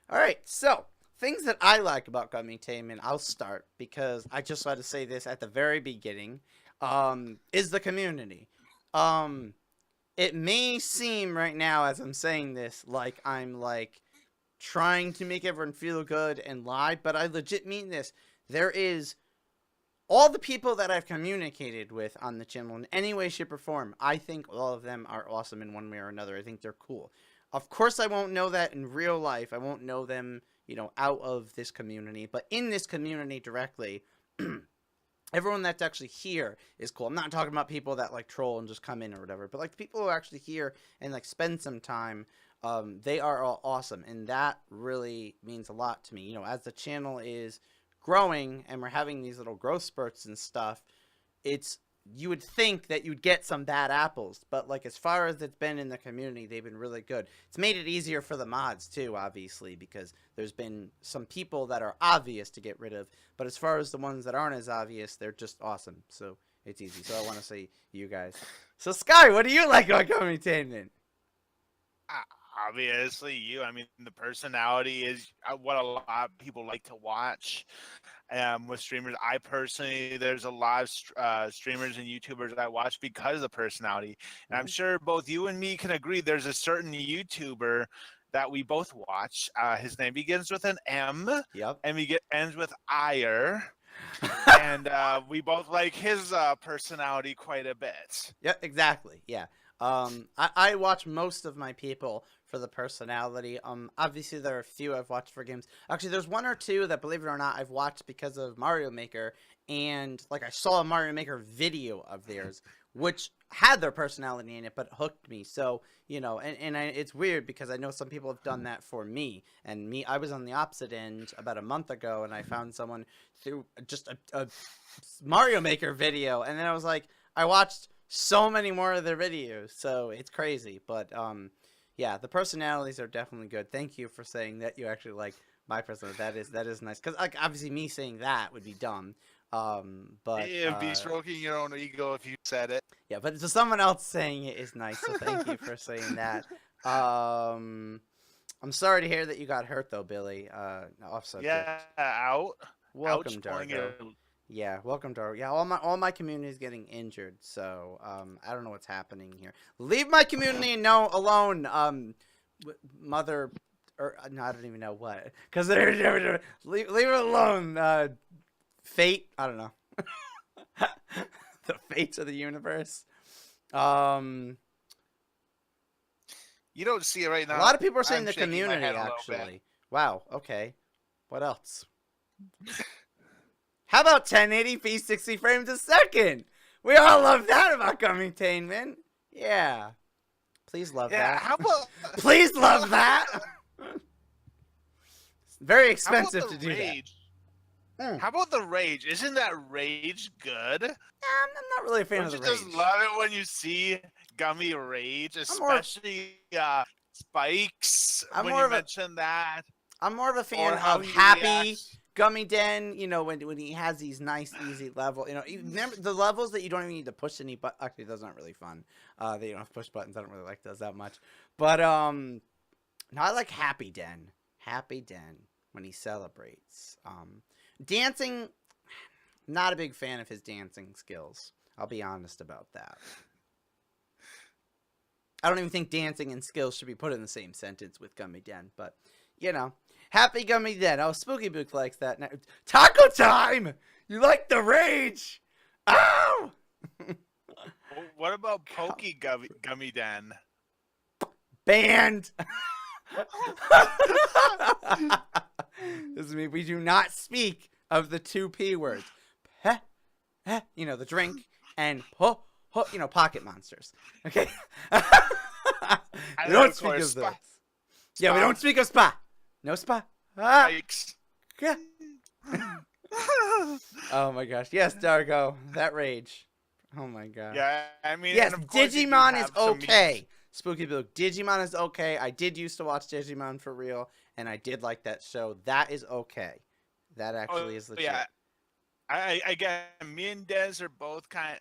[SPEAKER 1] All right. So, things that I like about Gummytainment, I'll start because I just had to say this at the very beginning, is the community. It may seem right now as I'm saying this like I'm like trying to make everyone feel good and lie, but I legit mean this. There is all the people that I've communicated with on the channel in any way, shape, or form. I think all of them are awesome in one way or another. I think they're cool. Of course, I won't know that in real life. I won't know them, out of this community. But in this community directly, everyone that's actually here is cool. I'm not talking about people that like troll and just come in or whatever. But like the people who are actually here and like spend some time, they are all awesome. And that really means a lot to me. As the channel is growing and we're having these little growth spurts and stuff, you would think that you'd get some bad apples, but like as far as it's been in the community, they've been really good. It's made it easier for the mods too, obviously, because there's been some people that are obvious to get rid of, but as far as the ones that aren't as obvious, they're just awesome. So it's easy. So I want to say you guys. So Sky, what do you like about Gummytainment?
[SPEAKER 2] Obviously, you. I mean, the personality is what a lot of people like to watch with streamers. I personally, there's a lot of streamers and YouTubers that I watch because of the personality. And I'm sure both you and me can agree there's a certain YouTuber that we both watch. His name begins with an M.
[SPEAKER 1] Yep.
[SPEAKER 2] And ends with ire. And we both like his personality quite a bit.
[SPEAKER 1] Yeah, exactly. Yeah. I watch most of my people for the personality. Obviously there are a few I've watched for games. Actually, there's one or two that, believe it or not, I've watched because of Mario Maker, and like I saw a Mario Maker video of theirs, which had their personality in it, but hooked me. So, you know, it's weird because I know some people have done that for me, and I was on the opposite end about a month ago, and I found someone through just a Mario Maker video, and then I was like, I watched so many more of their videos, so it's crazy. But yeah, the personalities are definitely good. Thank you for saying that you actually like my personality. That is nice, because like obviously me saying that would be dumb. But
[SPEAKER 2] It'd be stroking your own ego if you said it.
[SPEAKER 1] yeah, but to someone else saying it is nice, so thank you for saying that. I'm sorry to hear that you got hurt though, Billy. Off subject.
[SPEAKER 2] Yeah, out.
[SPEAKER 1] Welcome,
[SPEAKER 2] Ouch, pulling
[SPEAKER 1] Dargo.
[SPEAKER 2] it.
[SPEAKER 1] Yeah, welcome, Dargo. Yeah, all my community is getting injured, so I don't know what's happening here. Leave my community alone. Mother, or no, I don't even know what, because they're leave it alone. Fate, I don't know. The fates of the universe.
[SPEAKER 2] You don't see it right now.
[SPEAKER 1] A lot of people are saying
[SPEAKER 2] I'm
[SPEAKER 1] the
[SPEAKER 2] shaking my
[SPEAKER 1] community,
[SPEAKER 2] head a little bit.
[SPEAKER 1] actually. Wow, okay. What else? How about 1080p 60 frames a second? We all love that about Gummytainment. Yeah. Please love
[SPEAKER 2] Yeah,
[SPEAKER 1] that.
[SPEAKER 2] how about
[SPEAKER 1] Please love that. It's very expensive
[SPEAKER 2] how
[SPEAKER 1] to
[SPEAKER 2] about
[SPEAKER 1] do
[SPEAKER 2] the rage?
[SPEAKER 1] that.
[SPEAKER 2] How about the rage? Isn't that rage good?
[SPEAKER 1] I'm not really a fan
[SPEAKER 2] Don't
[SPEAKER 1] of
[SPEAKER 2] you
[SPEAKER 1] the rage.
[SPEAKER 2] just love it when you see Gummy rage, especially Spikes?
[SPEAKER 1] I'm
[SPEAKER 2] When
[SPEAKER 1] more
[SPEAKER 2] you
[SPEAKER 1] of a-
[SPEAKER 2] mention that,
[SPEAKER 1] I'm more of a
[SPEAKER 2] or
[SPEAKER 1] fan
[SPEAKER 2] how
[SPEAKER 1] of
[SPEAKER 2] he
[SPEAKER 1] Happy
[SPEAKER 2] reacts.
[SPEAKER 1] Gummy Den, you know, when he has these nice, easy level, you know, remember the levels that you don't even need to push any, but actually those aren't really fun. That you don't have to push buttons. I don't really like those that much. But, no, I like Happy Den when he celebrates. Dancing, not a big fan of his dancing skills. I'll be honest about that. I don't even think dancing and skills should be put in the same sentence with Gummy Den, but, you know. Happy Gummy Den. Oh, Spooky Book likes that. Taco time! You like the rage! Ow!
[SPEAKER 2] What about Pokey Gummy Den?
[SPEAKER 1] Banned! This is me. We do not speak of the two P words. Heh, heh, you know, the drink, and ho, ho, you know, pocket monsters. Okay? We don't speak of those. Yeah, we don't speak of spa. No spa. Ah.
[SPEAKER 2] Spikes.
[SPEAKER 1] Yeah. Oh my gosh. Yes, Dargo. That rage. Oh my god.
[SPEAKER 2] Yeah, I mean,
[SPEAKER 1] Yes,
[SPEAKER 2] and of course you do
[SPEAKER 1] Digimon is
[SPEAKER 2] have some
[SPEAKER 1] okay. Spooky Book. Digimon is okay. I did used to watch Digimon for real, and I did like that show. That is okay. That actually is legit.
[SPEAKER 2] Yeah. I get me and Dez are both kind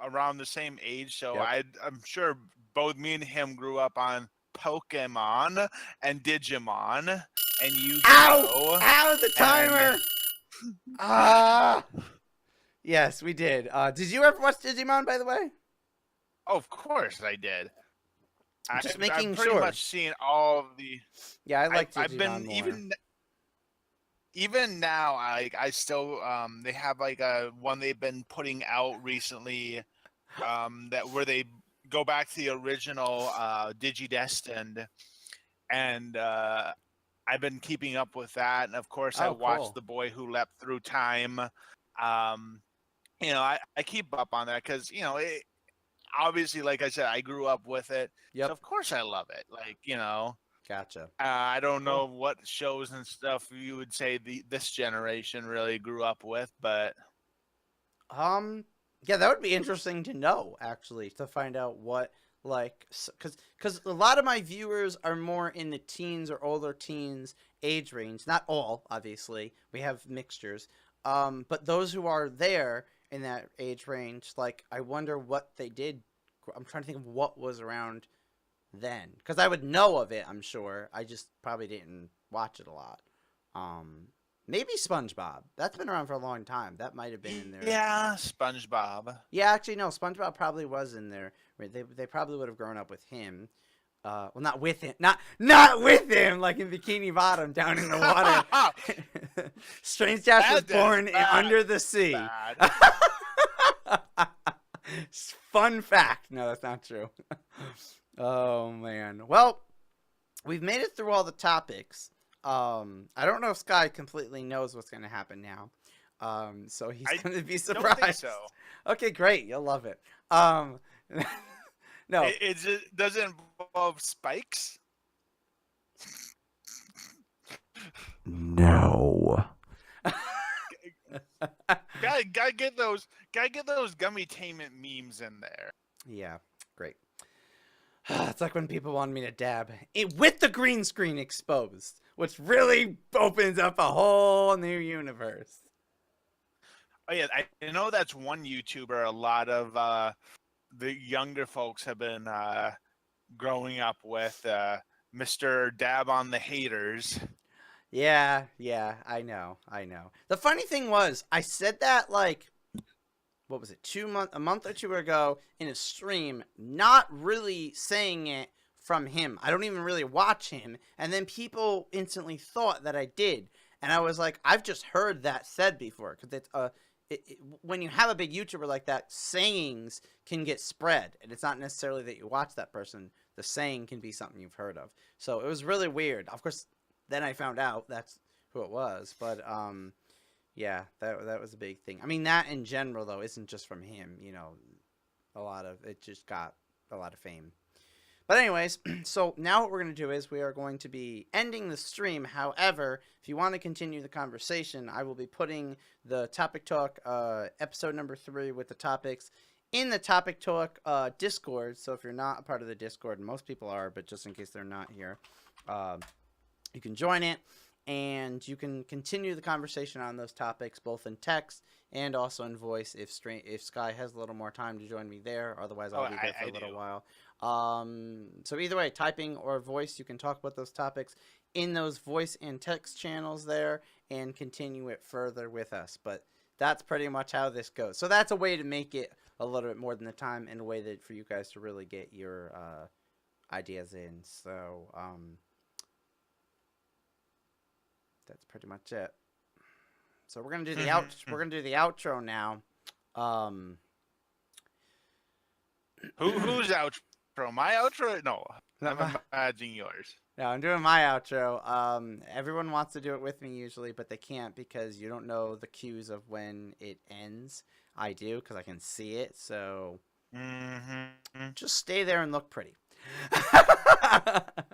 [SPEAKER 2] around the same age, so
[SPEAKER 1] Yep.
[SPEAKER 2] I'm sure both me and him grew up on Pokemon and Digimon and Yu-Gi-Oh.
[SPEAKER 1] Ow! Ow, the timer! Ah! Yes, we did. Did you ever watch Digimon, by the way?
[SPEAKER 2] Oh, of course I did.
[SPEAKER 1] Just making
[SPEAKER 2] I've pretty
[SPEAKER 1] sure.
[SPEAKER 2] much seen all of the.
[SPEAKER 1] Yeah, I like Digimon
[SPEAKER 2] I've been
[SPEAKER 1] more.
[SPEAKER 2] even now. I still they have like a one they've been putting out recently, that where they go back to the original Digidestined, and I've been keeping up with that, and of course I
[SPEAKER 1] Oh,
[SPEAKER 2] watched
[SPEAKER 1] cool.
[SPEAKER 2] The Boy Who Leapt Through Time. You know, I keep up on that because you know it. Obviously, like I said, I grew up with it,
[SPEAKER 1] Yep.
[SPEAKER 2] so of course I love it. Like you know,
[SPEAKER 1] Gotcha.
[SPEAKER 2] I don't know what shows and stuff you would say this generation really grew up with, but
[SPEAKER 1] Yeah, that would be interesting to know, actually, to find out what, like, because a lot of my viewers are more in the teens or older teens age range. Not all, obviously. We have mixtures. But those who are there in that age range, like, I wonder what they did. I'm trying to think of what was around then. Because I would know of it, I'm sure. I just probably didn't watch it a lot. Maybe SpongeBob. That's been around for a long time. That might have been in there.
[SPEAKER 2] yeah, SpongeBob.
[SPEAKER 1] Yeah, actually, no. SpongeBob probably was in there. They probably would have grown up with him. Well, not with him. Not with him. Like in Bikini Bottom, down in the water. Strange Dash was born under the sea. Fun fact. No, that's not true. Oh man. Well, we've made it through all the topics. I don't know if Sky completely knows what's going to happen now. So he's
[SPEAKER 2] I
[SPEAKER 1] going to be
[SPEAKER 2] don't think
[SPEAKER 1] surprised.
[SPEAKER 2] so.
[SPEAKER 1] Okay, great. You'll love it. No.
[SPEAKER 2] Does it involve spikes?
[SPEAKER 1] No.
[SPEAKER 2] Gotta get those Gummytainment memes in there.
[SPEAKER 1] Yeah, great. It's like when people wanted me to dab with the green screen exposed, which really opens up a whole new universe.
[SPEAKER 2] Oh yeah, I know that's one YouTuber. A lot of the younger folks have been growing up with Mr. Dab on the Haters.
[SPEAKER 1] Yeah, I know. The funny thing was, I said that like, what was it, a month or two ago in a stream, not really saying it from him. I don't even really watch him, and then people instantly thought that I did, and I was like, I've just heard that said before, because it's when you have a big YouTuber like that, sayings can get spread, and it's not necessarily that you watch that person. The saying can be something you've heard of. So it was really weird. Of course, then I found out that's who it was, but yeah, that was a big thing. I mean, that in general though isn't just from him. You know, a lot of it just got a lot of fame. But anyways, so now what we're going to do is we are going to be ending the stream. However, if you want to continue the conversation, I will be putting the Topic Talk episode number 3 with the topics in the Topic Talk Discord. So if you're not a part of the Discord, and most people are, but just in case they're not here, you can join it. And you can continue the conversation on those topics, both in text and also in voice if Sky has a little more time to join me there. Otherwise, I'll be there for a little while. So either way, typing or voice, you can talk about those topics in those voice and text channels there and continue it further with us. But that's pretty much how this goes. So that's a way to make it a little bit more than the time and a way that for you guys to really get your ideas in. So that's pretty much it. So we're gonna do the we're gonna do the outro now.
[SPEAKER 2] Who's outro? My outro? No, I'm imagining yours.
[SPEAKER 1] No, I'm doing my outro. Everyone wants to do it with me usually, but they can't because you don't know the cues of when it ends. I do because I can see it. So just stay there and look pretty.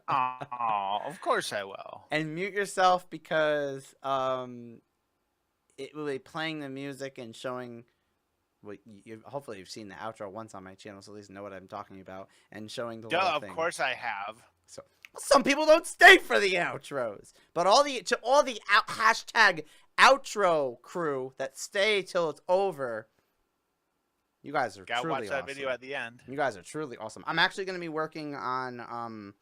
[SPEAKER 2] Oh, of course I will.
[SPEAKER 1] And mute yourself because it will be playing the music and showing. Well, hopefully you've seen the outro once on my channel, so at least know what I'm talking about, and showing the little thing.
[SPEAKER 2] Of course I have.
[SPEAKER 1] So some people don't stay for the outros, but all the hashtag outro crew that stay till it's over. You guys are truly
[SPEAKER 2] watch that
[SPEAKER 1] awesome.
[SPEAKER 2] video at the end.
[SPEAKER 1] You guys are truly awesome. I'm actually going to be working on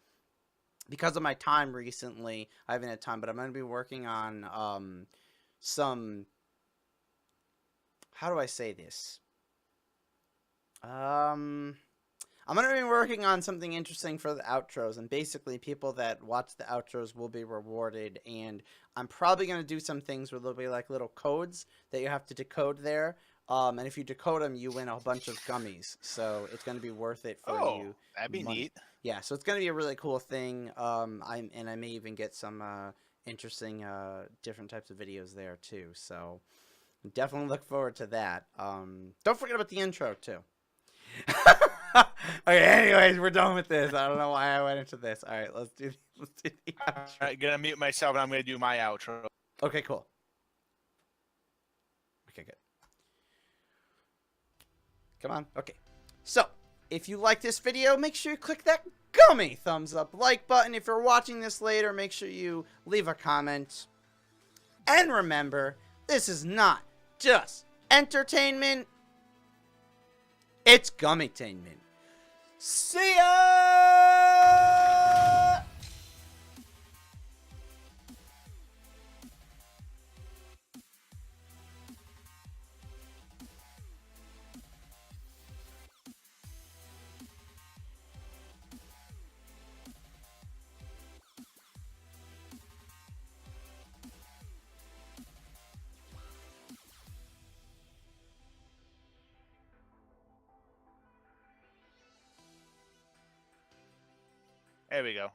[SPEAKER 1] because of my time recently, I haven't had time, but I'm going to be working on some, how do I say this? I'm going to be working on something interesting for the outros, and basically people that watch the outros will be rewarded, and I'm probably going to do some things where there'll be like little codes that you have to decode there. And if you decode them, you win a bunch of gummies. So it's going to be worth it for you.
[SPEAKER 2] Oh, that'd be neat.
[SPEAKER 1] Yeah, so it's going to be a really cool thing. I may even get some interesting different types of videos there too. So definitely look forward to that. Don't forget about the intro too. Okay, anyways, we're done with this. I don't know why I went into this. All right, let's do the outro.
[SPEAKER 2] All right, gonna mute myself and I'm gonna do my outro.
[SPEAKER 1] Okay, cool. Okay, good. Come on. Okay. So, if you like this video, make sure you click that gummy thumbs up like button. If you're watching this later, make sure you leave a comment. And remember, this is not just entertainment. It's Gummytainment. See ya!
[SPEAKER 2] There we go.